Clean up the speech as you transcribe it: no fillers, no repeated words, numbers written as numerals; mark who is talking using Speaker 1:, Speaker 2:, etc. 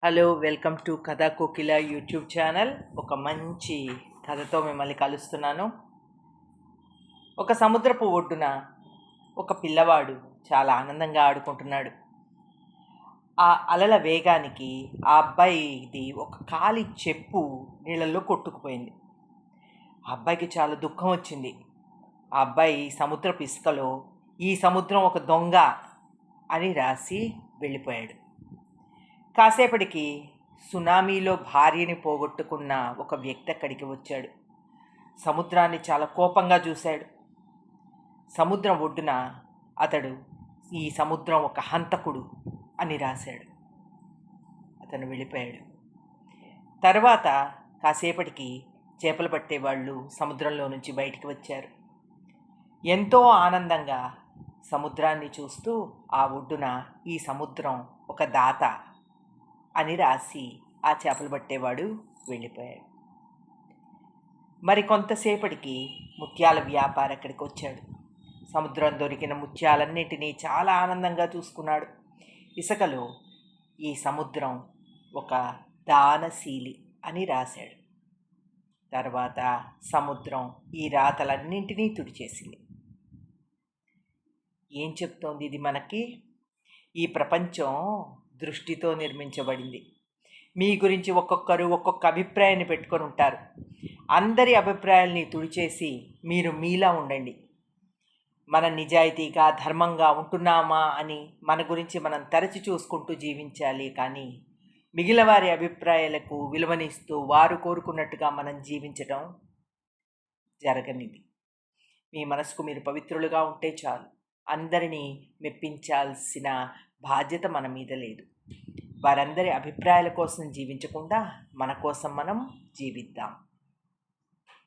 Speaker 1: Hello, welcome to కథా కోకిల YouTube channel. ఒక మంచి కథతో మిమ్మల్ని కలుస్తున్నాను. ఒక సముద్రపు ఒడ్డున ఒక పిల్లవాడు చాలా ఆనందంగా ఆడుకుంటున్నాడు. ఆ అలల వేగానికి ఆ అబ్బాయిది ఒక కాలి చెప్పు నీళ్ళల్లో కొట్టుకుపోయింది. ఆ అబ్బాయికి చాలా దుఃఖం వచ్చింది. ఆ అబ్బాయి సముద్రపు ఇసుకలో ఈ సముద్రం ఒక దొంగ అని రాసి వెళ్ళిపోయాడు. కాసేపటికి సునామీలో భార్యని పోగొట్టుకున్న ఒక వ్యక్తి అక్కడికి వచ్చాడు. సముద్రాన్ని చాలా కోపంగా చూశాడు. సముద్రం ఒడ్డున అతడు ఈ సముద్రం ఒక హంతకుడు అని రాశాడు. అతను వెళ్ళిపోయాడు. తర్వాత కాసేపటికి చేపలు పట్టేవాళ్ళు సముద్రంలో నుంచి బయటికి వచ్చారు. ఎంతో ఆనందంగా సముద్రాన్ని చూస్తూ ఆ ఒడ్డున ఈ సముద్రం ఒక దాత అని రాసి ఆ చేపలు పట్టేవాడు వెళ్ళిపోయాడు. మరి కొంతసేపటికి ముత్యాల వ్యాపారి అక్కడికి వచ్చాడు. సముద్రం దొరికిన ముత్యాలన్నిటినీ చాలా ఆనందంగా చూసుకున్నాడు. ఇసుకలో ఈ సముద్రం ఒక దానశీలి అని రాశాడు. తర్వాత సముద్రం ఈ రాతలన్నింటినీ తుడిచేసింది. ఏం చెప్తోంది ఇది మనకి? ఈ ప్రపంచం దృష్టితో నిర్మించబడింది. మీ గురించి ఒక్కొక్కరు ఒక్కొక్క అభిప్రాయాన్ని పెట్టుకొని ఉంటారు. అందరి అభిప్రాయాల్ని తుడిచేసి మీరు మీలా ఉండండి. మన నిజాయితీగా ధర్మంగా ఉంటున్నామా అని మన గురించి మనం తరచి చూసుకుంటూ జీవించాలి. కానీ మిగిలిన వారి అభిప్రాయాలకు విలువనిస్తూ వారు కోరుకున్నట్టుగా మనం జీవించడం జరగనిది. మీ మనసుకు మీరు పవిత్రులుగా ఉంటే చాలు. అందరినీ మెప్పించాల్సిన బాధ్యత మన మీద లేదు. వారందరి అభిప్రాయాల కోసం జీవించకుండా మన కోసం మనం జీవిద్దాం.